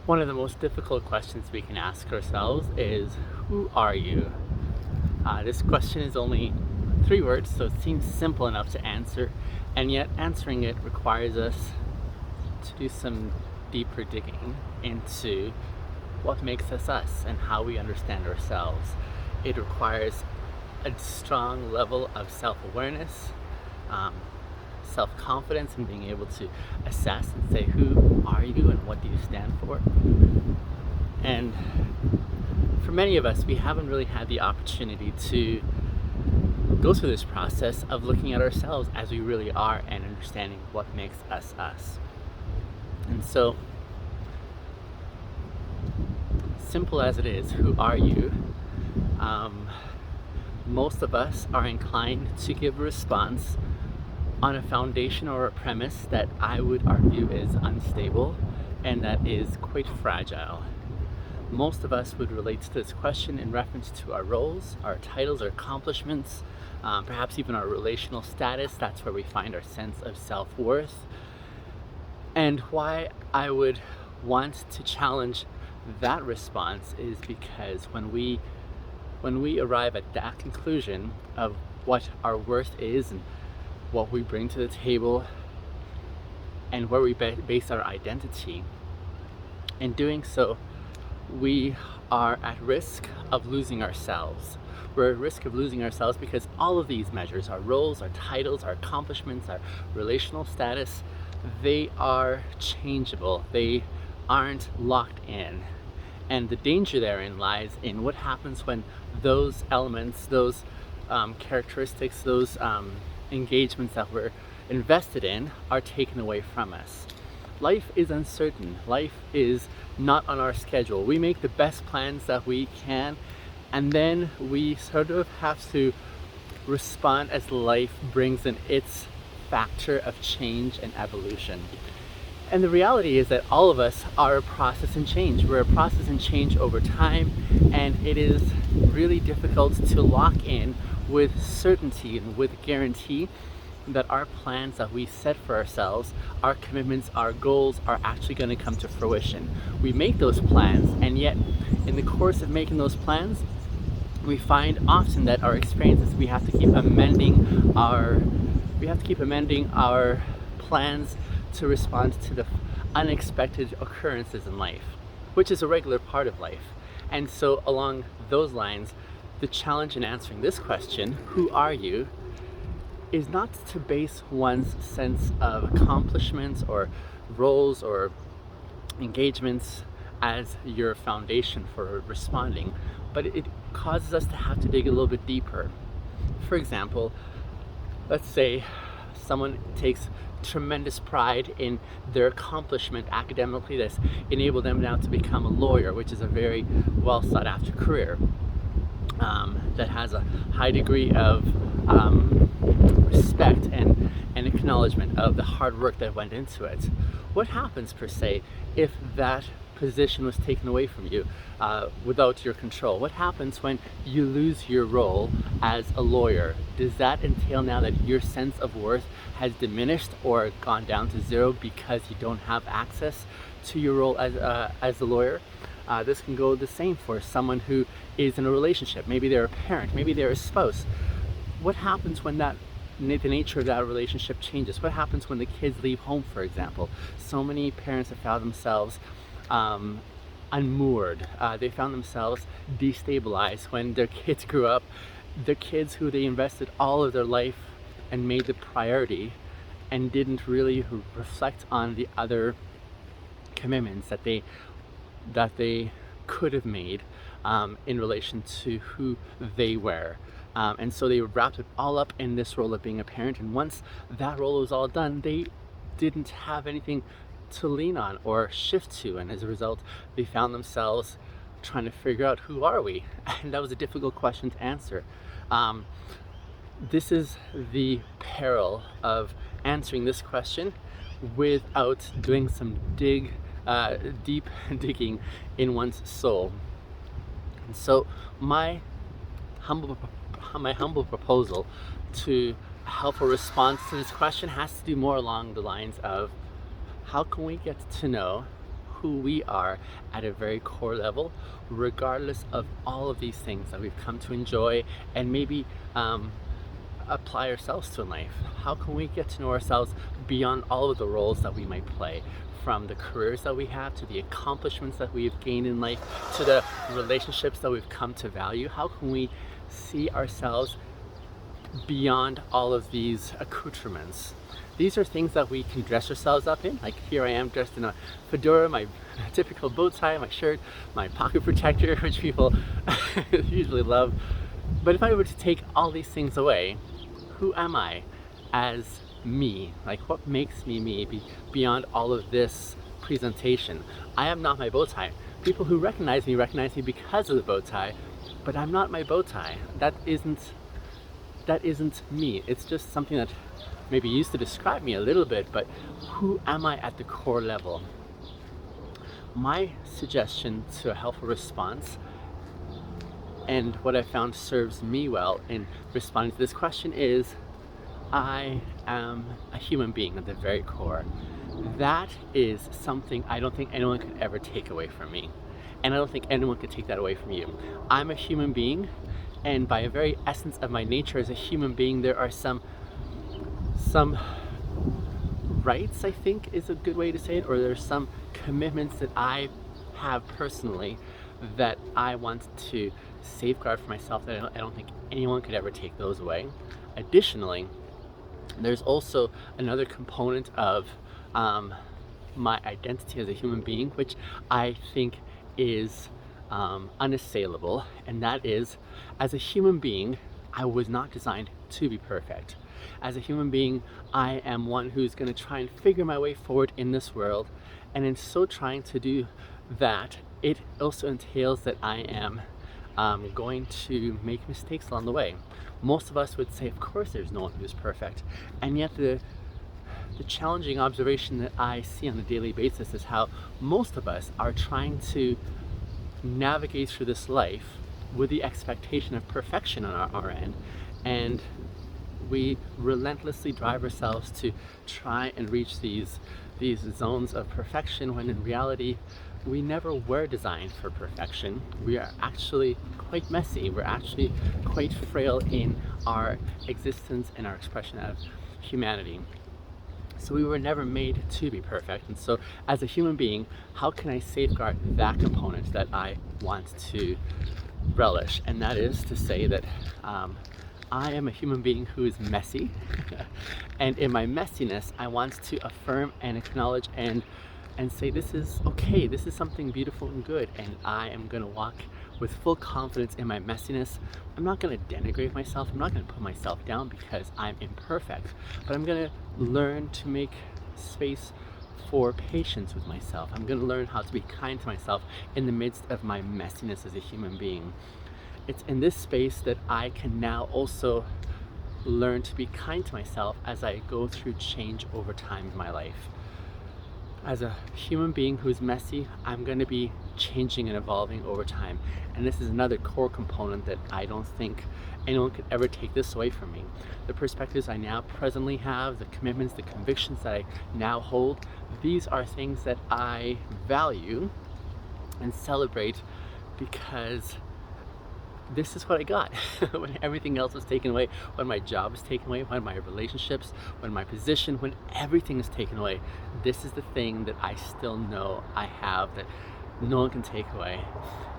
One of the most difficult questions we can ask ourselves is, who are you? This question is only 3 words, so it seems simple enough to answer, and yet answering it requires us to do some deeper digging into what makes us us and how we understand ourselves. It requires a strong level of self-awareness, self-confidence, and being able to assess and say, who are you and what do you stand for? And for many of us, we haven't really had the opportunity to go through this process of looking at ourselves as we really are and understanding what makes us us. And so, simple as it is, who are you? Most of us are inclined to give a response on a foundation or a premise that I would argue is unstable and that is quite fragile. Most of us would relate to this question in reference to our roles, our titles, our accomplishments, perhaps even our relational status. That's where we find our sense of self-worth. And why I would want to challenge that response is because when we arrive at that conclusion of what our worth is and what we bring to the table and where we base our identity, in doing so, we are at risk of losing ourselves. We're at risk of losing ourselves because all of these measures, our roles, our titles, our accomplishments, our relational status, they are changeable. They aren't locked in. And the danger therein lies in what happens when those elements, those characteristics, those engagements that we're invested in are taken away from us. Life is uncertain. Life is not on our schedule. We make the best plans that we can, and then we sort of have to respond as life brings in its factor of change and evolution. And the reality is that all of us are a process in change. We're a process in change over time, and it is really difficult to lock in with certainty and with guarantee that our plans that we set for ourselves, our commitments, our goals are actually going to come to fruition. We make those plans, and yet in the course of making those plans, we find often that our experiences, we have to keep amending our plans to respond to the unexpected occurrences in life, which is a regular part of life. And so along those lines, the challenge in answering this question, who are you, is not to base one's sense of accomplishments or roles or engagements as your foundation for responding, but it causes us to have to dig a little bit deeper. For example, let's say someone takes tremendous pride in their accomplishment academically that's enabled them now to become a lawyer, which is a very well sought after career that has a high degree of respect and acknowledgement of the hard work that went into it. What happens, per se, if that position was taken away from you without your control? What happens when you lose your role as a lawyer? Does that entail now that your sense of worth has diminished or gone down to zero because you don't have access to your role as a lawyer? This can go the same for someone who is in a relationship. Maybe they're a parent, maybe they're a spouse. What happens when the nature of that relationship changes? What happens when the kids leave home, for example? So many parents have found themselves unmoored. They found themselves destabilized when their kids grew up. Their kids who they invested all of their life and made the priority and didn't really reflect on the other commitments that they could have made in relation to who they were. And so they wrapped it all up in this role of being a parent, and once that role was all done, they didn't have anything to lean on or shift to, and as a result they found themselves trying to figure out, who are we? And that was a difficult question to answer. This is the peril of answering this question without doing some deep digging in one's soul. And so my humble proposal to a helpful response to this question has to do more along the lines of, how can we get to know who we are at a very core level, regardless of all of these things that we've come to enjoy and maybe apply ourselves to in life? How can we get to know ourselves beyond all of the roles that we might play? From the careers that we have, to the accomplishments that we've gained in life, to the relationships that we've come to value. How can we see ourselves beyond all of these accoutrements? These are things that we can dress ourselves up in. Like, here I am dressed in a fedora, my typical bow tie, my shirt, my pocket protector, which people usually love. But if I were to take all these things away, who am I as me? Like, what makes me me beyond all of this presentation? I am not my bow tie. People who recognize me because of the bow tie, but I'm not my bow tie. That isn't me. It's just something that maybe used to describe me a little bit, but who am I at the core level? My suggestion to a helpful response, and what I found serves me well in responding to this question, is I am a human being at the very core. That is something I don't think anyone could ever take away from me. And I don't think anyone could take that away from you. I'm a human being, and by a very essence of my nature as a human being, there are some rights, I think is a good way to say it, or there's some commitments that I have personally that I want to safeguard for myself, that I don't think anyone could ever take those away. Additionally, there's also another component of my identity as a human being, which I think is unassailable, and that is, as a human being, I was not designed to be perfect. As a human being, I am one who's going to try and figure my way forward in this world, and in so trying to do that, it also entails that I am going to make mistakes along the way. Most of us would say, of course there's no one who's perfect, and yet the challenging observation that I see on a daily basis is how most of us are trying to navigate through this life with the expectation of perfection on our end, and we relentlessly drive ourselves to try and reach these zones of perfection, when in reality we never were designed for perfection. We are actually quite messy. We're actually quite frail in our existence and our expression of humanity. So we were never made to be perfect. And so as a human being, how can I safeguard that component that I want to relish? And that is to say that I am a human being who is messy. And in my messiness, I want to affirm and acknowledge and say, this is okay, this is something beautiful and good, and I am going to walk with full confidence in my messiness. I'm not going to denigrate myself, I'm not going to put myself down because I'm imperfect, but I'm going to learn to make space for patience with myself. I'm going to learn how to be kind to myself in the midst of my messiness as a human being. It's in this space that I can now also learn to be kind to myself as I go through change over time in my life. As a human being who's messy, I'm going to be changing and evolving over time. And this is another core component that I don't think anyone could ever take this away from me. The perspectives I now presently have, the commitments, the convictions that I now hold, these are things that I value and celebrate because this is what I got when everything else was taken away, when my job was taken away, when my relationships, when my position, when everything is taken away. This is the thing that I still know I have that no one can take away.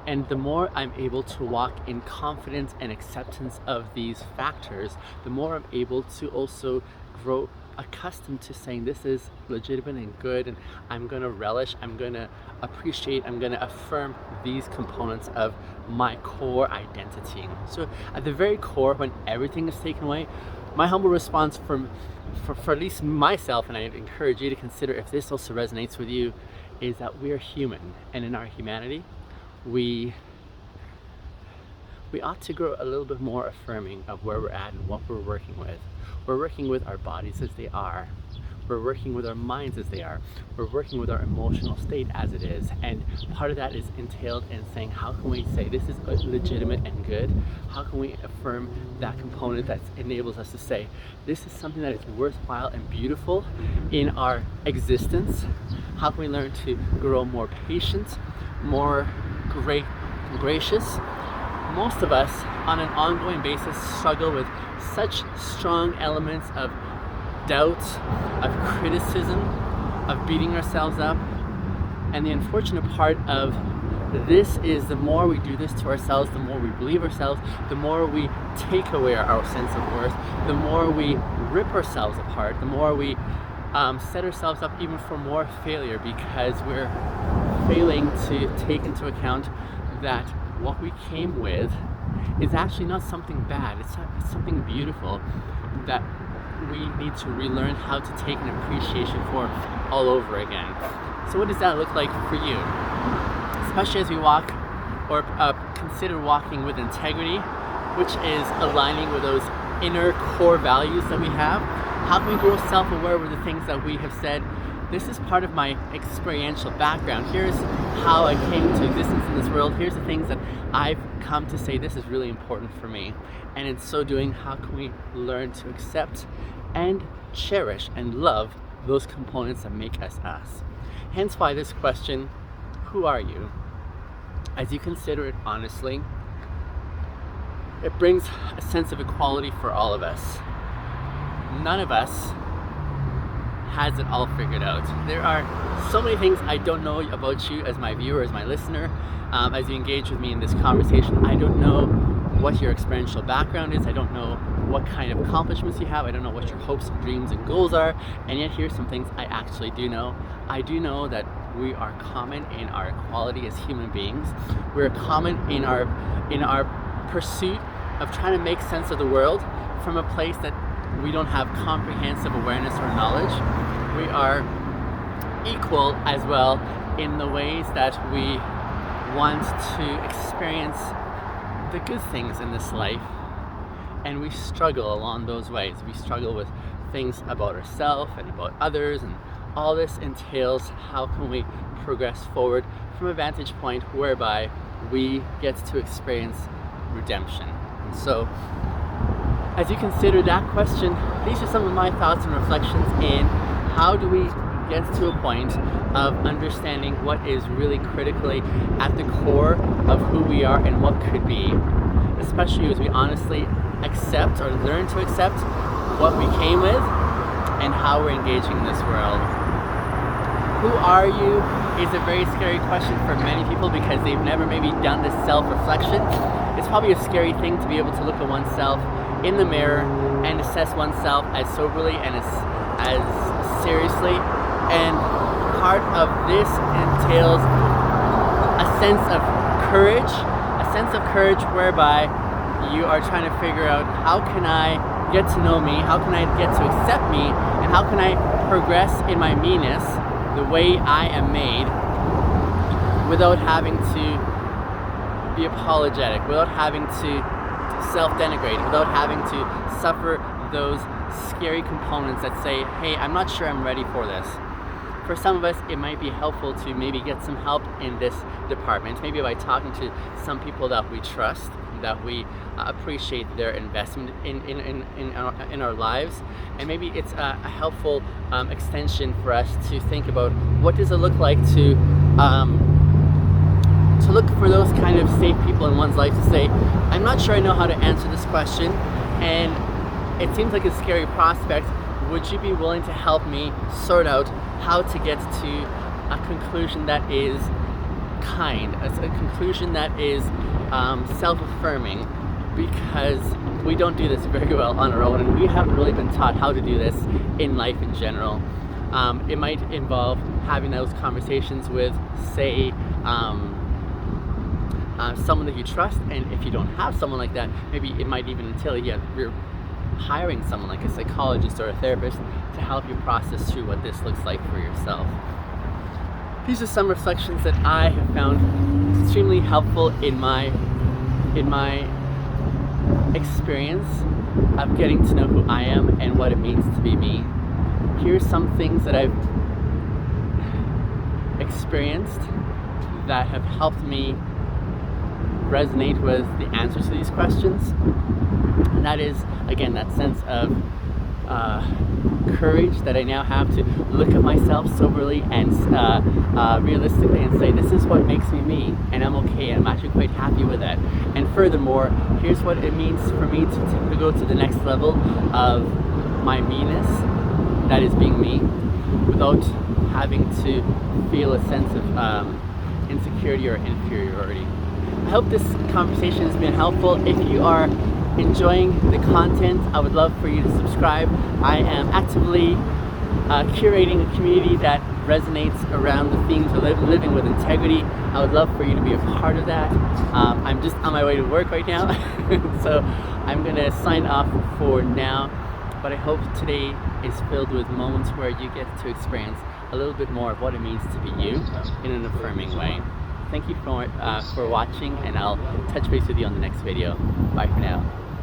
And the more I'm able to walk in confidence and acceptance of these factors, the more I'm able to also grow accustomed to saying this is legitimate and good, and I'm going to relish, I'm going to appreciate, I'm going to affirm these components of my core identity. So at the very core, when everything is taken away, my humble response for at least myself, and I encourage you to consider if this also resonates with you, is that we're human, and in our humanity we ought to grow a little bit more affirming of where we're at and what we're working with. We're working with our bodies as they are. We're working with our minds as they are. We're working with our emotional state as it is. And part of that is entailed in saying, how can we say this is legitimate and good? How can we affirm that component that enables us to say, this is something that is worthwhile and beautiful in our existence? How can we learn to grow more patient, more gracious? Most of us on an ongoing basis struggle with such strong elements of doubt, of criticism, of beating ourselves up. And the unfortunate part of this is the more we do this to ourselves, the more we believe ourselves, the more we take away our sense of worth, the more we rip ourselves apart, the more we set ourselves up even for more failure, because we're failing to take into account that what we came with is actually not something bad. It's something beautiful that we need to relearn how to take an appreciation for all over again. So what does that look like for you? Especially as we walk or consider walking with integrity, which is aligning with those inner core values that we have. How can we grow self-aware with the things that we have said, this is part of my experiential background. Here's how I came to existence in this world. Here's the things that I've come to say, this is really important for me. And in so doing, how can we learn to accept and cherish and love those components that make us us? Hence why this question, who are you? As you consider it honestly, it brings a sense of equality for all of us. None of us has it all figured out. There are so many things I don't know about you as my viewer, as my listener, as you engage with me in this conversation. I don't know what your experiential background is. I don't know what kind of accomplishments you have. I don't know what your hopes, dreams, and goals are. And yet here's some things I actually do know. I do know that we are common in our equality as human beings. We're common in our pursuit of trying to make sense of the world from a place that we don't have comprehensive awareness or knowledge. We are equal as well in the ways that we want to experience the good things in this life, and we struggle along those ways. We struggle with things about ourselves and about others, and all this entails how can we progress forward from a vantage point whereby we get to experience redemption. And so as you consider that question, these are some of my thoughts and reflections in how do we get to a point of understanding what is really critically at the core of who we are and what could be, especially as we honestly accept or learn to accept what we came with and how we're engaging in this world. Who are you is a very scary question for many people because they've never maybe done this self-reflection. It's probably a scary thing to be able to look at oneself in the mirror and assess oneself as soberly and as seriously. And part of this entails a sense of courage whereby you are trying to figure out, how can I get to know me, how can I get to accept me, and how can I progress in my me-ness, the way I am made, without having to be apologetic, without having to self-denigrate, without having to suffer those scary components that say, hey, I'm not sure I'm ready for this. For some of us, it might be helpful to maybe get some help in this department, maybe by talking to some people that we trust, that we appreciate their investment in our lives. And maybe it's a helpful extension for us to think about, what does it look like to look for those kind of safe people in one's life to say, I'm not sure I know how to answer this question, and it seems like a scary prospect. Would you be willing to help me sort out how to get to a conclusion that is kind, a conclusion that is self-affirming, because we don't do this very well on our own, and we haven't really been taught how to do this in life in general. It might involve having those conversations with, say, someone that you trust, and if you don't have someone like that, maybe it might even entail you're hiring someone like a psychologist or a therapist to help you process through what this looks like for yourself. These are some reflections that I have found extremely helpful in my experience of getting to know who I am and what it means to be me. here's some things that I've experienced that have helped me resonate with the answers to these questions. And that is, again, that sense of courage that I now have to look at myself soberly and realistically and say, this is what makes me me, and I'm okay, and I'm actually quite happy with that. And furthermore, here's what it means for me to go to the next level of my me-ness, that is being me, without having to feel a sense of insecurity or inferiority. I hope this conversation has been helpful. If you are enjoying the content, I would love for you to subscribe. I am actively curating a community that resonates around the themes of living with integrity. I would love for you to be a part of that. I'm just on my way to work right now, so I'm gonna sign off for now, but I hope today is filled with moments where you get to experience a little bit more of what it means to be you in an affirming way. Thank you for watching, and I'll touch base with you on the next video. Bye for now.